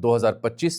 2025,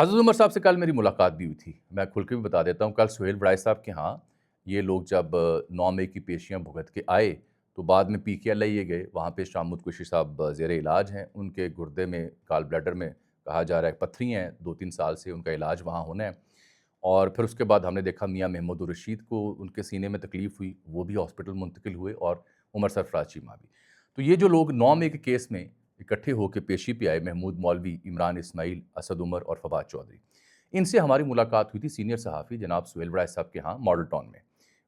اسد عمر صاحب سے کل میری ملاقات بھی ہوئی تھی. میں کھل کے بھی بتا دیتا ہوں, کل سہیل بڑائی صاحب کے ہاں یہ لوگ جب 9 مئی کی پیشیاں بھگت کے آئے تو بعد میں پی کے ایل آئی گئے. وہاں پہ شاہ محمود قریشی صاحب زیر علاج ہیں, ان کے گردے میں گال بلیڈر میں کہا جا رہا ہے پتھری ہیں, 2-3 سال سے ان کا علاج وہاں ہونا ہے. اور پھر اس کے بعد ہم نے دیکھا میاں محمود الرشید کو ان کے سینے میں تکلیف ہوئی, وہ بھی ہاسپٹل منتقل ہوئے, اور عمر سرفراز چیمہ بھی. تو یہ جو لوگ 9 مئی کے کیس میں اکٹھے ہو کے پیشی پہ آئے, محمود مولوی, عمران اسماعیل, اسد عمر اور فواد چودھری, ان سے ہماری ملاقات ہوئی تھی سینئر صحافی جناب سہیل بڑائی صاحب کے ہاں ماڈل ٹاؤن میں.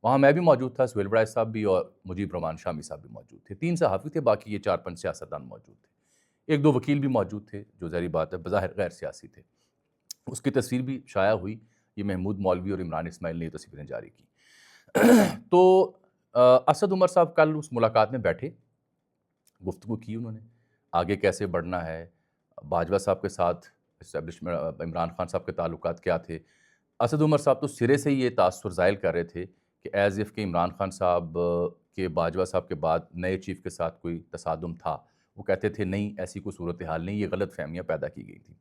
وہاں میں بھی موجود تھا, سہیل بڑائی صاحب بھی, اور مجیب رحمان شامی صاحب بھی موجود تھے. 3 صحافی تھے, باقی یہ 4-5 سیاستدان موجود تھے. 1-2 وکیل بھی موجود تھے جو ظاہری بات ہے بظاہر غیر سیاسی تھے. اس کی تصویر بھی شائع ہوئی, یہ محمود مولوی اور عمران اسماعیل نے یہ تصویریں جاری کی. تو اسد عمر صاحب کل اس ملاقات میں بیٹھے, گفتگو کی انہوں نے آگے کیسے بڑھنا ہے, باجوہ صاحب کے ساتھ اسٹیبلشمنٹ, عمران خان صاحب کے تعلقات کیا تھے. اسد عمر صاحب تو سرے سے ہی یہ تاثر ظاہر کر رہے تھے کہ ایز اف کہ عمران خان صاحب کے باجوہ صاحب کے بعد نئے چیف کے ساتھ کوئی تصادم تھا. وہ کہتے تھے نہیں, ایسی کوئی صورتحال نہیں, یہ غلط فہمیاں پیدا کی گئی تھیں.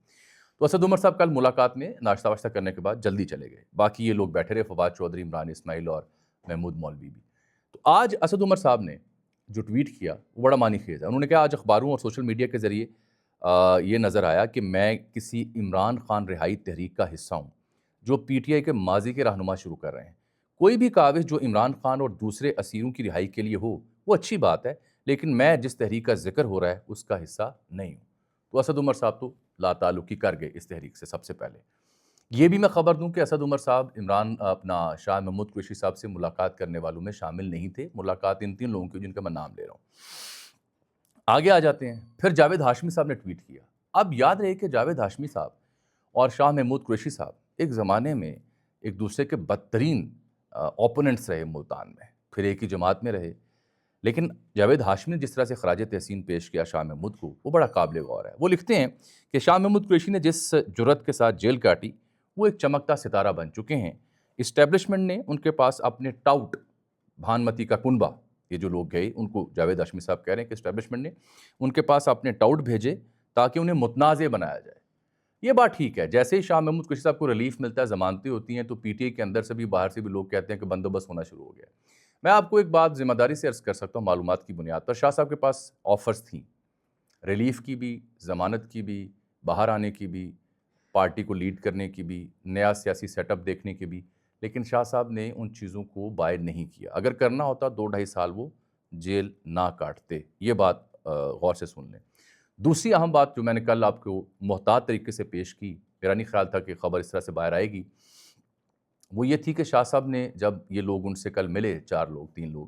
تو اسد عمر صاحب کل ملاقات میں ناشتہ واشتہ کرنے کے بعد جلدی چلے گئے. باقی یہ لوگ بیٹھے رہے, فواد چودھری, عمران اسماعیل اور محمود مولوی بھی. تو آج اسد عمر صاحب نے جو ٹویٹ کیا وہ بڑا معنی خیز ہے. انہوں نے کہا آج اخباروں اور سوشل میڈیا کے ذریعے یہ نظر آیا کہ میں کسی عمران خان رہائی تحریک کا حصہ ہوں جو پی ٹی آئی کے ماضی کے رہنما شروع کر رہے ہیں. کوئی بھی کاوش جو عمران خان اور دوسرے اسیروں کی رہائی کے لیے ہو وہ اچھی بات ہے, لیکن میں جس تحریک کا ذکر ہو رہا ہے اس کا حصہ نہیں ہوں. تو اسد عمر صاحب تو لا تعلقی کر گئے اس تحریک سے. سب سے پہلے یہ بھی میں خبر دوں کہ اسد عمر صاحب اپنا شاہ محمود قریشی صاحب سے ملاقات کرنے والوں میں شامل نہیں تھے. ملاقات ان 3 لوگوں کی جن کا میں نام لے رہا ہوں. آگے آ جاتے ہیں. پھر جاوید ہاشمی صاحب نے ٹویٹ کیا. اب یاد رہے کہ جاوید ہاشمی صاحب اور شاہ محمود قریشی صاحب ایک زمانے میں ایک دوسرے کے بدترین اوپوننٹس رہے ملتان میں, پھر ایک ہی جماعت میں رہے. لیکن جاوید ہاشمی نے جس طرح سے خراج تحسین پیش کیا شاہ محمود کو, وہ بڑا قابل غور ہے. وہ لکھتے ہیں کہ شاہ محمود قریشی نے جس جرأت کے ساتھ جیل کاٹی وہ ایک چمکتا ستارہ بن چکے ہیں. اسٹیبلشمنٹ نے ان کے پاس اپنے ٹاؤٹ بھانمتی کا کنبہ, یہ جو لوگ گئے ان کو جاوید ہاشمی صاحب کہہ رہے ہیں کہ اسٹیبلشمنٹ نے ان کے پاس اپنے ٹاؤٹ بھیجے تاکہ انہیں متنازع بنایا جائے. یہ بات ٹھیک ہے. جیسے ہی شاہ محمود قریشی صاحب کو ریلیف ملتا ہے, ضمانتیں ہوتی ہیں, تو پی ٹی آئی کے اندر سے بھی باہر سے بھی لوگ کہتے ہیں کہ بندوبست ہونا شروع ہو گیا. میں آپ کو ایک بات ذمہ داری سے عرض کر سکتا ہوں معلومات کی بنیاد پر, شاہ صاحب کے پاس آفرز تھیں, ریلیف کی بھی, ضمانت کی بھی, باہر آنے کی بھی, پارٹی کو لیڈ کرنے کی بھی, نیا سیاسی سیٹ اپ دیکھنے کی بھی, لیکن شاہ صاحب نے ان چیزوں کو باہر نہیں کیا. اگر کرنا ہوتا 2-2.5 سال وہ جیل نہ کاٹتے. یہ بات غور سے سن لیں. دوسری اہم بات جو میں نے کل آپ کو محتاط طریقے سے پیش کی, میرا نہیں خیال تھا کہ خبر اس طرح سے باہر آئے گی, وہ یہ تھی کہ شاہ صاحب نے جب یہ لوگ ان سے کل ملے, 4 لوگ 3 لوگ,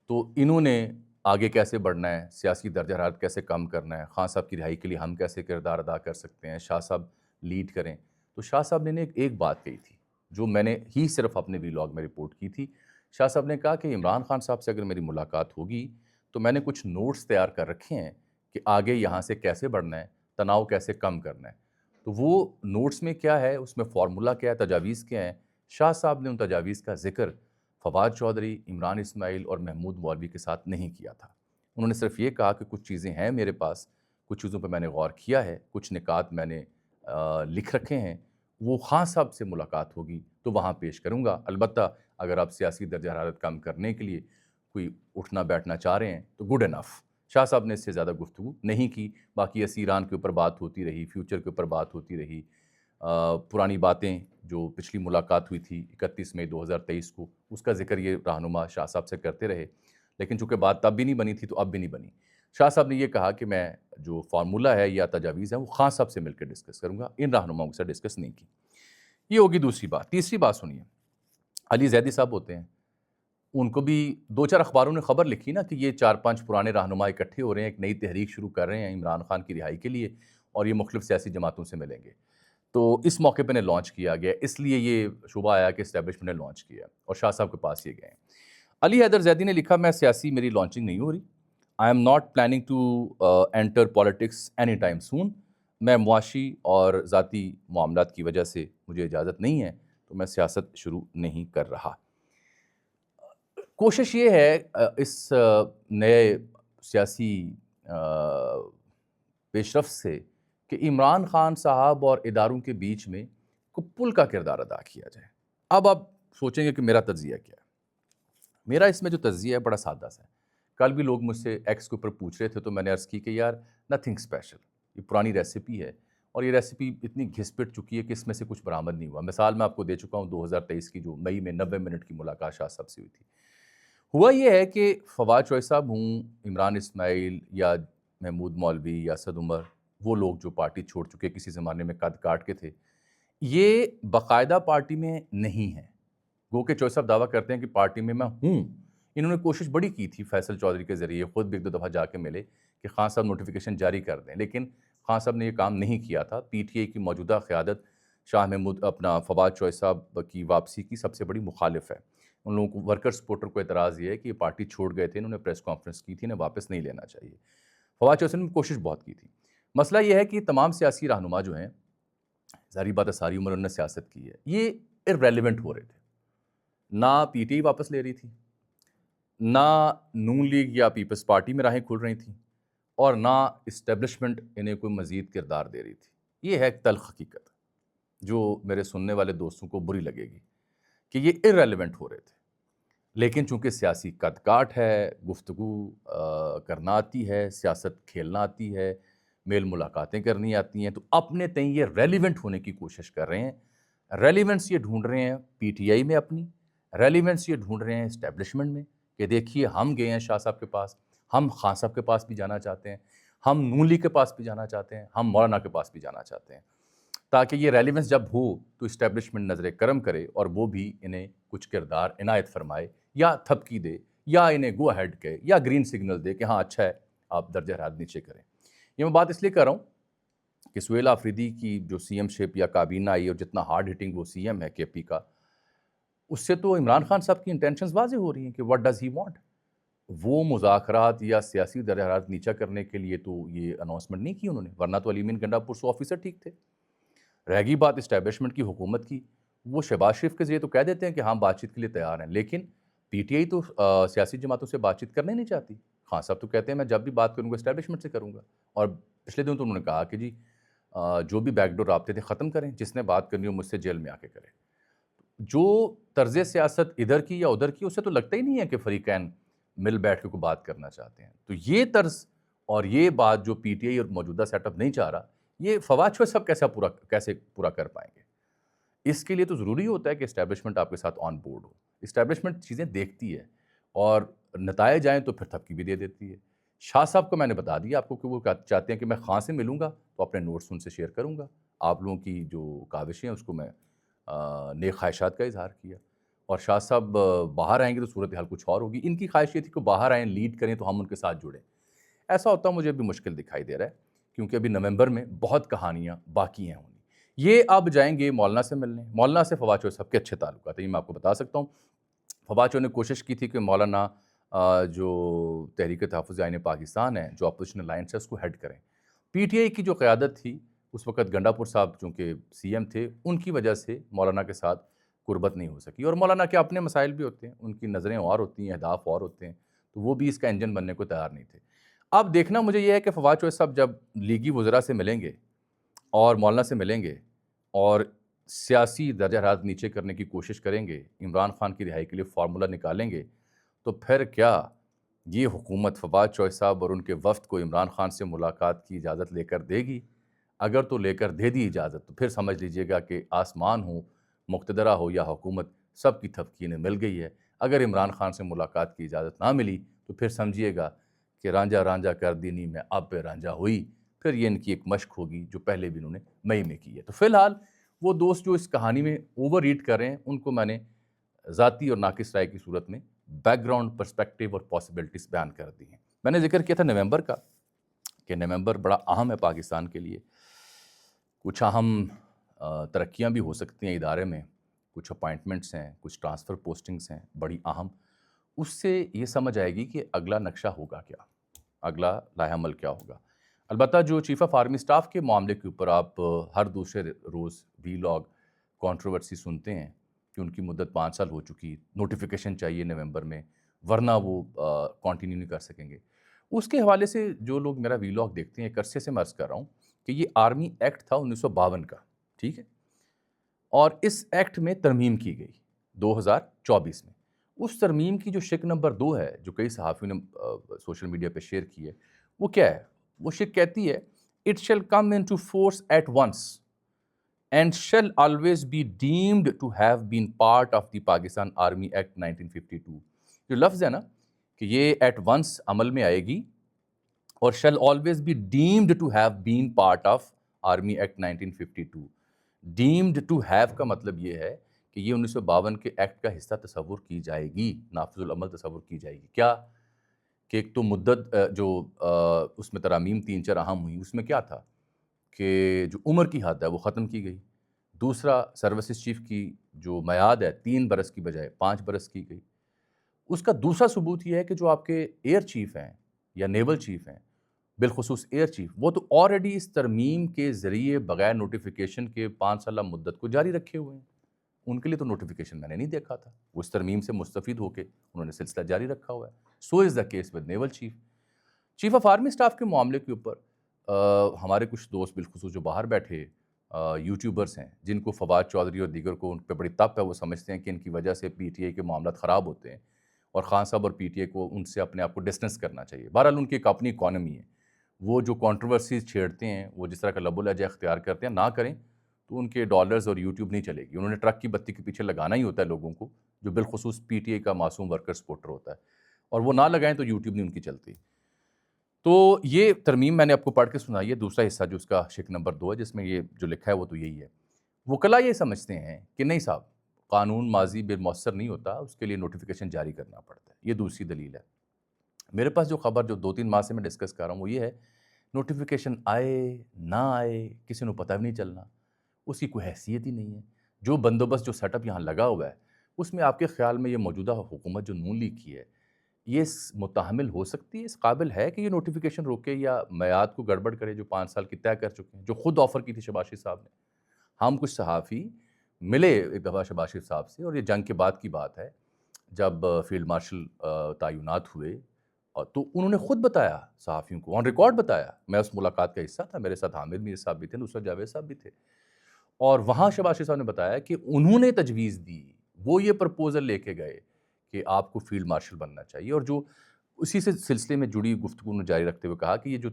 تو انہوں نے آگے کیسے بڑھنا ہے, سیاسی درجہ حرارت کیسے کم کرنا ہے, خان صاحب کی رہائی کے لیے ہم کیسے کردار ادا کر سکتے ہیں, شاہ صاحب لیڈ کریں. تو شاہ صاحب نے ایک بات کہی تھی جو میں نے ہی صرف اپنے ویلاگ میں رپورٹ کی تھی. شاہ صاحب نے کہا کہ عمران خان صاحب سے اگر میری ملاقات ہوگی تو میں نے کچھ نوٹس تیار کر رکھے ہیں کہ آگے یہاں سے کیسے بڑھنا ہے, تناؤ کیسے کم کرنا ہے. تو وہ نوٹس میں کیا ہے, اس میں فارمولہ کیا ہے, تجاویز کیا ہیں. شاہ صاحب نے ان تجاویز کا ذکر فواد چودھری, عمران اسماعیل اور محمود مولوی کے ساتھ نہیں کیا تھا. انہوں نے صرف یہ کہا کہ کچھ چیزیں ہیں میرے پاس, کچھ چیزوں پہ میں نے غور کیا ہے, کچھ نکات میں نے لکھ رکھے ہیں, وہ خان صاحب سے ملاقات ہوگی تو وہاں پیش کروں گا. البتہ اگر آپ سیاسی درجہ حرارت کم کرنے کے لیے کوئی اٹھنا بیٹھنا چاہ رہے ہیں تو گڈ انف. شاہ صاحب نے اس سے زیادہ گفتگو نہیں کی. باقی اسیران کے اوپر بات ہوتی رہی, فیوچر کے اوپر بات ہوتی رہی, پرانی باتیں جو پچھلی ملاقات ہوئی تھی 31 مئی 2023 کو, اس کا ذکر یہ رہنما شاہ صاحب سے کرتے رہے. لیکن چونکہ بات تب بھی نہیں بنی تھی تو اب بھی نہیں بنی. شاہ صاحب نے یہ کہا کہ میں جو فارمولہ ہے یا تجاویز ہیں وہ خان صاحب سے مل کے ڈسکس کروں گا, ان رہنماؤں سے ڈسکس نہیں کی. یہ ہوگی دوسری بات. تیسری بات سنیے, علی زیدی صاحب ہوتے ہیں, ان کو بھی 2-4 اخباروں نے خبر لکھی نا کہ یہ 4-5 پرانے رہنما اکٹھے ہو رہے ہیں, ایک نئی تحریک شروع کر رہے ہیں عمران خان کی رہائی کے لیے, اور یہ مختلف سیاسی جماعتوں سے ملیں گے. تو اس موقع پہ لانچ کیا گیا, اس لیے یہ شبہ آیا کہ اسٹیبلشمنٹ نے لانچ کیا اور شاہ صاحب کے پاس یہ گئے. علی حیدر زیدی نے لکھا, میں سیاسی میری لانچنگ نہیں ہو رہی, I am not planning to enter politics any time soon. میں معاشی اور ذاتی معاملات کی وجہ سے مجھے اجازت نہیں ہے تو میں سیاست شروع نہیں کر رہا. کوشش یہ ہے اس نئے سیاسی پیش رفت سے کہ عمران خان صاحب اور اداروں کے بیچ میں کو پل کا کردار ادا کیا جائے۔ اب آپ سوچیں گے کہ میرا تجزیہ کیا ہے۔ میرا اس میں جو تجزیہ ہے بڑا سادہ سا ہے۔ کل بھی لوگ مجھ سے ایکس کے اوپر پوچھ رہے تھے تو میں نے عرض کی کہ یار نتھنگ اسپیشل، یہ پرانی ریسیپی ہے اور یہ ریسیپی اتنی گھس پٹ چکی ہے کہ اس میں سے کچھ برآمد نہیں ہوا۔ مثال میں آپ کو دے چکا ہوں 2023 کی جو مئی میں 90 منٹ کی ملاقات شاہ صاحب سے ہوئی تھی۔ ہوا یہ ہے کہ فواد چوہے صاحب ہوں، عمران اسماعیل یا محمود مولوی یا اسد عمر، وہ لوگ جو پارٹی چھوڑ چکے کسی زمانے میں قد کاٹ کے تھے، یہ باقاعدہ پارٹی میں نہیں ہیں۔ گو کہ چوہے صاحب دعویٰ کرتے ہیں کہ پارٹی میں ہوں۔ انہوں نے کوشش بڑی کی تھی فیصل چودھری کے ذریعے، خود بھی ایک دو دفعہ جا کے ملے کہ خان صاحب نوٹیفیکیشن جاری کر دیں، لیکن خان صاحب نے یہ کام نہیں کیا تھا۔ پی ٹی آئی کی موجودہ قیادت شاہ محمود فواد چوہے صاحب کی واپسی کی سب سے بڑی مخالف ہے۔ ان لوگوں کو ورکر سپورٹر کو اعتراض یہ ہے کہ یہ پارٹی چھوڑ گئے تھے، انہوں نے پریس کانفرنس کی تھی، انہیں واپس نہیں لینا چاہیے۔ فواد چوہے صاحب نے کوشش بہت کی تھی۔ مسئلہ یہ ہے کہ تمام سیاسی رہنما جو ہیں، ظاہری بات ہے ساری عمر انہوں نے سیاست کی ہے، یہ irrelevant ہو رہے تھے۔ نہ پی ٹی آئی واپس لے رہی تھی، نہ نون لیگ یا پیپلز پارٹی میں راہیں کھل رہی تھیں، اور نہ اسٹیبلشمنٹ انہیں کوئی مزید کردار دے رہی تھی۔ یہ ہے ایک تلخ حقیقت جو میرے سننے والے دوستوں کو بری لگے گی کہ یہ irrelevant ہو رہے تھے، لیکن چونکہ سیاسی قد کاٹ ہے، گفتگو کرنا آتی ہے، سیاست کھیلنا آتی ہے، میل ملاقاتیں کرنی آتی ہیں، تو اپنے تئیں یہ ریلیونٹ ہونے کی کوشش کر رہے ہیں۔ ریلیونس یہ ڈھونڈ رہے ہیں پی ٹی آئی میں اپنی، ریلیونس یہ ڈھونڈ رہے ہیں اسٹیبلشمنٹ میں کہ دیکھیے ہم گئے ہیں شاہ صاحب کے پاس، ہم خان صاحب کے پاس بھی جانا چاہتے ہیں، ہم نون لیگ کے پاس بھی جانا چاہتے ہیں، ہم مولانا کے پاس بھی جانا چاہتے ہیں، تاکہ یہ ریلیونس جب ہو تو اسٹیبلشمنٹ نظر کرم کرے اور وہ بھی انہیں کچھ کردار عنایت فرمائے یا تھپکی دے یا انہیں گو ہیڈ کہے یا گرین سگنل دے کہ ہاں اچھا ہے آپ درجہ حرارت نیچے کریں۔ یہ میں بات اس لیے کر رہا ہوں کہ سہیل آفریدی کی جو سی ایم شپ یا کابینہ آئی اور جتنا ہارڈ ہٹنگ وہ سی ایم ہے کے پی کا، اس سے تو عمران خان صاحب کی انٹینشنز واضح ہو رہی ہیں کہ واٹ ڈز ہی وانٹ۔ وہ مذاکرات یا سیاسی درجہ حرارت نیچا کرنے کے لیے تو یہ اناؤنسمنٹ نہیں کی انہوں نے، ورنہ تو علی امین گنڈا پور 100 آفیسر ٹھیک تھے۔ رہ گئی بات اسٹیبلشمنٹ کی، حکومت کی، وہ شہباز شریف کے ذریعے تو کہہ دیتے ہیں کہ ہم بات چیت کے لیے تیار ہیں، لیکن پی ٹی آئی تو سیاسی جماعتوں سے بات چیت کرنے نہیں چاہتی۔ خان صاحب تو کہتے ہیں میں جب بھی بات کروں گا اسٹیبلشمنٹ سے کروں گا، اور پچھلے دن تو انہوں نے کہا کہ جی جو بھی بیک ڈور رابطے تھے ختم کریں، جس نے بات کرنی ہو مجھ سے جیل میں آ کے کرے۔ جو طرز سیاست ادھر کی یا ادھر کی، اسے تو لگتا ہی نہیں ہے کہ فریقین مل بیٹھ کے کوئی بات کرنا چاہتے ہیں۔ تو یہ طرز اور یہ بات جو پی ٹی آئی اور موجودہ سیٹ اپ نہیں چاہ رہا، یہ فواد چوہے صاحب کیسے پورا کر پائیں گے؟ اس کے لیے تو ضروری ہوتا ہے کہ اسٹیبلشمنٹ آپ کے ساتھ آن بورڈ ہو۔ اسٹیبلشمنٹ چیزیں دیکھتی ہے اور نتائج آئیں تو پھر تھپکی بھی دے دیتی ہے۔ شاہ صاحب کو میں نے بتا دیا آپ کو کہ وہ چاہتے ہیں کہ میں خان سے ملوں گا تو اپنے نوٹس ان سے شیئر کروں گا، آپ لوگوں کی جو کاوشیں ہیں اس کو میں نیک خواہشات کا اظہار کیا، اور شاہ صاحب باہر آئیں گے تو صورتحال کچھ اور ہوگی۔ ان کی خواہش یہ تھی کہ باہر آئیں، لیڈ کریں تو ہم ان کے ساتھ جڑیں۔ ایسا ہوتا مجھے ابھی مشکل دکھائی دے رہا ہے، کیونکہ ابھی نومبر میں بہت کہانیاں باقی ہیں ہونی۔ یہ اب جائیں گے مولانا سے ملنے، مولانا سے فواد چوہے صاحب کے اچھے تعلقات ہیں، یہ میں آپ کو بتا سکتا ہوں۔ فواد چوہے نے کوشش کی تھی کہ مولانا جو تحریک تحفظ آئین پاکستان ہے، جو اپوزیشن الائنس ہے، اس کو ہیڈ کریں۔ پی ٹی آئی کی جو قیادت تھی اس وقت گنڈا پور صاحب چونکہ سی ایم تھے، ان کی وجہ سے مولانا کے ساتھ قربت نہیں ہو سکی، اور مولانا کے اپنے مسائل بھی ہوتے ہیں، ان کی نظریں اور ہوتی ہیں، اہداف اور ہوتے ہیں، تو وہ بھی اس کا انجن بننے کو تیار نہیں تھے۔ اب دیکھنا مجھے یہ ہے کہ فواد چوہے صاحب جب لیگی وزراء سے ملیں گے اور مولانا سے ملیں گے اور سیاسی درجہ حرارت نیچے کرنے کی کوشش کریں گے، عمران خان کی رہائی کے لیے فارمولہ نکالیں گے، تو پھر کیا یہ حکومت فواد چوہے صاحب اور ان کے وفد کو عمران خان سے ملاقات کی اجازت لے کر دے گی؟ اگر تو لے کر دے دی اجازت تو پھر سمجھ لیجئے گا کہ آسمان ہو، مقتدرہ ہو یا حکومت، سب کی تھپکی انہیں مل گئی ہے۔ اگر عمران خان سے ملاقات کی اجازت نہ ملی تو پھر سمجھیے گا کہ رانجھا رانجھا کر دینی میں اب پہ رانجھا ہوئی، پھر یہ ان کی ایک مشق ہوگی جو پہلے بھی انہوں نے مئی میں کی ہے۔ تو فی الحال وہ دوست جو اس کہانی میں اوور ریڈ کر رہے ہیں، ان کو میں نے ذاتی اور ناقص رائے کی صورت میں بیک گراؤنڈ پرسپیکٹیو اور پاسبلٹیز بیان کر دی ہیں۔ میں نے ذکر کیا تھا نومبر کا، کہ نومبر بڑا اہم ہے پاکستان کے لیے، کچھ اہم ترقیاں بھی ہو سکتی ہیں ادارے میں، کچھ اپائنٹمنٹس ہیں، کچھ ٹرانسفر پوسٹنگز ہیں بڑی اہم۔ اس سے یہ سمجھ آئے گی کہ اگلا نقشہ ہوگا کیا، اگلا لائحہ عمل کیا ہوگا۔ البتہ جو چیف آف آرمی سٹاف کے معاملے کے اوپر آپ ہر دوسرے روز وی لاگ کانٹروورسی سنتے ہیں کہ ان کی مدت 5 سال ہو چکی، نوٹیفیکیشن چاہیے نومبر میں، ورنہ وہ کنٹینیو نہیں کر سکیں گے۔ اس کے حوالے سے جو لوگ میرا وی لاگ دیکھتے ہیں، ایک عرصے سے میں عرض کر رہا ہوں کہ یہ آرمی ایکٹ تھا 1952 کا، ٹھیک ہے، اور اس ایکٹ میں ترمیم کی گئی 2024 میں. اس ترمیم کی جو شق نمبر 2 ہے، جو کئی صحافیوں نے سوشل میڈیا پہ شیئر کی ہے، وہ کیا ہے؟ وہ شق کہتی ہے it shall come into force at once and shall always be deemed to have been part of the Pakistan army act 1952. جو لفظ ہے نا کہ یہ ایٹ ونس عمل میں آئے گی اور shall always be deemed to have been part of army act 1952. Deemed to have کا مطلب یہ ہے کہ یہ 1952 کے ایکٹ کا حصہ تصور کی جائے گی، نافذ العمل تصور کی جائے گی. کیا کہ ایک تو مدت جو اس میں ترامیم 3-4 اہم ہوئی، اس میں کیا تھا کہ جو عمر کی حد ہے وہ ختم کی گئی. دوسرا، سروسز چیف کی جو میعاد ہے 3 برس کی بجائے 5 برس کی گئی. اس کا دوسرا ثبوت یہ ہے کہ جو آپ کے ایئر چیف ہیں یا نیول چیف ہیں، بالخصوص ایئر چیف، وہ تو آلریڈی اس ترمیم کے ذریعے بغیر نوٹیفیکیشن کے 5 سالہ مدت کو جاری رکھے ہوئے ہیں. ان کے لیے تو نوٹیفیکیشن میں نے نہیں دیکھا تھا. وہ اس ترمیم سے مستفید ہو کے انہوں نے سلسلہ جاری رکھا ہوا ہے. So is the case with naval chief. Chief of army staff کے معاملے کے اوپر ہمارے کچھ دوست بالخصوص جو باہر بیٹھے یوٹیوبرز ہیں، جن کو فواد چودھری اور دیگر کو ان پہ بڑی تپ ہے، وہ سمجھتے ہیں کہ ان کی وجہ سے پی ٹی آئی کے معاملات خراب ہوتے ہیں اور خان صاحب اور پی ٹی آئی کو ان سے اپنے آپ کو ڈسٹنس کرنا چاہیے. بہرحال ان کی ایک اپنی اکانومی ہے، وہ جو کانٹروورسیز چھیڑتے ہیں، وہ جس طرح کا لب و لہجہ اختیار کرتے ہیں، نہ کریں تو ان کے ڈالرز اور یوٹیوب نہیں چلے گی. انہوں نے ٹرک کی بتی کے پیچھے لگانا ہی ہوتا ہے لوگوں کو، جو بالخصوص پی ٹی آئی کا معصوم ورکر سپورٹر ہوتا ہے، اور وہ نہ لگائیں تو یوٹیوب نہیں ان کی چلتی. تو یہ ترمیم میں نے آپ کو پڑھ کے سنائی ہے. دوسرا حصہ جو اس کا شق نمبر 2 ہے، جس میں یہ جو لکھا ہے وہ تو یہی ہے. وکلاء یہ سمجھتے ہیں کہ نہیں صاحب، قانون ماضی بے مؤثر نہیں ہوتا، اس کے لیے نوٹیفیکیشن جاری کرنا پڑتا ہے. یہ دوسری دلیل ہے. میرے پاس جو خبر جو 2-3 ماہ سے میں ڈسکس کر رہا ہوں وہ یہ ہے، نوٹیفیکیشن آئے نہ آئے کسی نے پتہ بھی نہیں چلنا، اس کی کوئی حیثیت ہی نہیں ہے. جو بندوبست جو سیٹ اپ یہاں لگا ہوا ہے، اس میں آپ کے خیال میں یہ موجودہ حکومت جو نون لیگ کی ہے، یہ متحمل ہو سکتی ہے، اس قابل ہے کہ یہ نوٹیفیکیشن روکے یا میعاد کو گڑبڑ کرے جو 5 سال کی طے کر چکے ہیں، جو خود آفر کی تھی شہباز شریف صاحب نے. ہم کچھ صحافی ملے ایک دفعہ شہباز شریف صاحب سے، اور یہ جنگ کے بعد کی بات ہے، جب فیلڈ مارشل تعینات ہوئے، تو انہوں نے خود بتایا صحافیوں کو، آن ریکارڈ بتایا. میں اس ملاقات کا حصہ تھا، میرے ساتھ حامد میر صاحب بھی تھے، نصرت جاوید صاحب بھی تھے، اور وہاں شہباز شریف صاحب نے بتایا کہ انہوں نے تجویز دی، وہ یہ پرپوزل لے کے گئے کہ آپ کو فیلڈ مارشل بننا چاہیے. اور جو اسی سے سلسلے میں جڑی گفتگو نے جاری رکھتے ہوئے کہا کہ یہ جو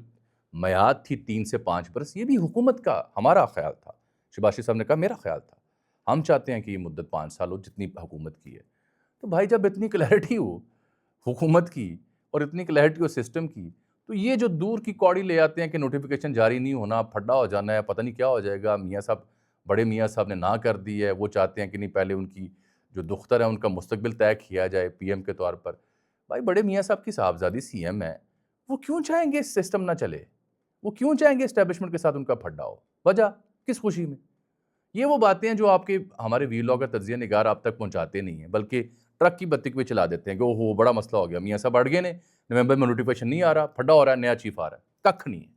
میعاد تھی 3 سے 5 برس، یہ بھی حکومت کا ہمارا خیال تھا. شہباز شریف صاحب نے کہا میرا خیال تھا، ہم چاہتے ہیں کہ یہ مدت 5 سال ہو جتنی حکومت کی ہے. تو بھائی جب اتنی کلیئرٹی ہو حکومت کی اور اتنی کلیئرٹی ہو سسٹم کی، تو یہ جو دور کی کوڑی لے آتے ہیں کہ نوٹیفیکیشن جاری نہیں ہونا، پھڈا ہو جانا ہے، پتہ نہیں کیا ہو جائے گا، میاں صاحب بڑے میاں صاحب نے نہ کر دی ہے، وہ چاہتے ہیں کہ نہیں پہلے ان کی جو دختر ہے ان کا مستقبل طے کیا جائے پی ایم کے طور پر. بھائی بڑے میاں صاحب کی صاحبزادی سی ایم ہے، وہ کیوں چاہیں گے سسٹم نہ چلے؟ وہ کیوں چاہیں گے اسٹیبلشمنٹ کے ساتھ ان کا پھڈا ہو؟ وجہ کس خوشی میں؟ یہ وہ باتیں ہیں جو آپ کے ہمارے ویلاگر تجزیہ نگار آپ تک پہنچاتے نہیں ہیں، بلکہ ٹرک کی بتی کو چلا دیتے ہیں کہ اوہو بڑا مسئلہ ہو گیا، میاں صاحب اڑ گئے نے، نومبر میں نوٹیفیکیشن نہیں آ رہا، پھڈا ہو رہا ہے، نیا چیف آ رہا ہے. ککھ نہیں ہے.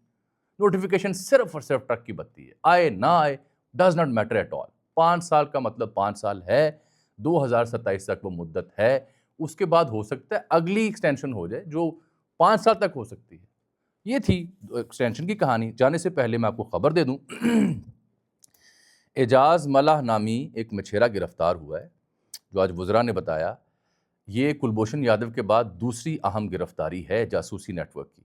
نوٹیفیکیشن صرف اور صرف ٹرک کی بتی ہے، آئے نہ آئے does not matter at all. 5 سال کا مطلب 5 سال ہے، 2027 تک وہ مدت ہے. اس کے بعد ہو سکتا ہے اگلی ایکسٹینشن ہو جائے جو 5 سال تک ہو سکتی ہے. یہ تھی ایکسٹینشن کی کہانی. جانے سے پہلے میں آپ کو خبر دے دوں، اعجاز ملح نامی ایک مچھیرا گرفتار ہوا ہے، جو آج وزراء نے بتایا. یہ کلبھوشن یادو کے بعد دوسری اہم گرفتاری ہے جاسوسی نیٹ ورک کی،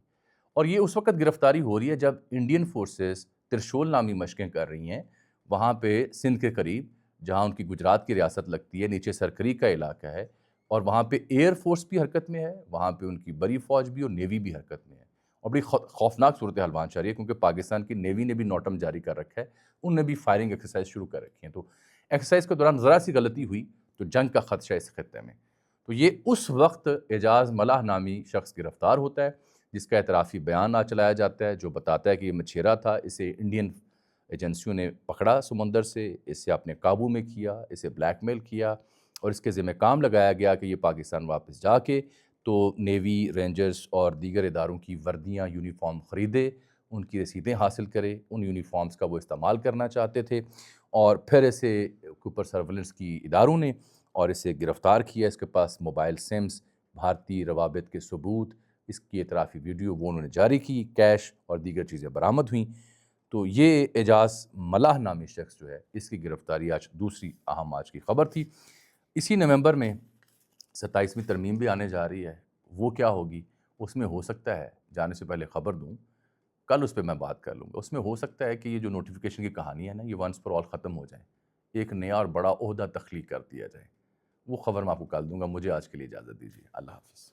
اور یہ اس وقت گرفتاری ہو رہی ہے جب انڈین فورسز ترشول نامی مشقیں کر رہی ہیں وہاں پہ سندھ کے قریب، جہاں ان کی گجرات کی ریاست لگتی ہے، نیچے سرکری کا علاقہ ہے، اور وہاں پہ ایئر فورس بھی حرکت میں ہے، وہاں پہ ان کی بری فوج بھی اور نیوی بھی حرکت میں ہے. اور بڑی خوفناک صورتحال وہاں چل رہی ہے، کیونکہ پاکستان کی نیوی نے بھی نوٹم جاری کر رکھا ہے، انہوں نے بھی فائرنگ ایکسرسائز شروع کر رکھی ہیں. تو ایکسرسائز کے دوران ذرا سی غلطی ہوئی تو جنگ کا خدشہ اس خطے میں. تو یہ اس وقت اعجاز ملح نامی شخص گرفتار ہوتا ہے، جس کا اعترافی بیان آج چلایا جاتا ہے، جو بتاتا ہے کہ یہ مچھیرا تھا، اسے انڈین ایجنسیوں نے پکڑا سمندر سے، اسے اپنے قابو میں کیا، اسے بلیک میل کیا، اور اس کے ذمہ کام لگایا گیا کہ یہ پاکستان واپس جا کے تو نیوی، رینجرز اور دیگر اداروں کی وردیاں، یونیفارم خریدے، ان کی رسیدیں حاصل کرے. ان یونیفارمز کا وہ استعمال کرنا چاہتے تھے، اور پھر اسے اوپر سرولنس کی اداروں نے اور اسے گرفتار کیا. اس کے پاس موبائل سمز، بھارتی روابط کے ثبوت، اس کی اعترافی ویڈیو وہ انہوں نے جاری کی، کیش اور دیگر چیزیں برآمد ہوئیں. تو یہ اعجاز ملاح نامی شخص جو ہے اس کی گرفتاری آج دوسری اہم آج کی خبر تھی۔ اسی نومبر میں 27ویں ترمیم بھی آنے جا رہی ہے، وہ کیا ہوگی اس میں ہو سکتا ہے، جانے سے پہلے خبر دوں، کل اس پہ میں بات کر لوں گا، اس میں ہو سکتا ہے کہ یہ جو نوٹیفیکیشن کی کہانی ہے نا یہ ونس فار آل ختم ہو جائے، ایک نیا اور بڑا عہدہ تخلیق کر دیا جائے، وہ خبر میں آپ کو کل دوں گا۔ مجھے آج کے لیے اجازت دیجیے، اللہ حافظ۔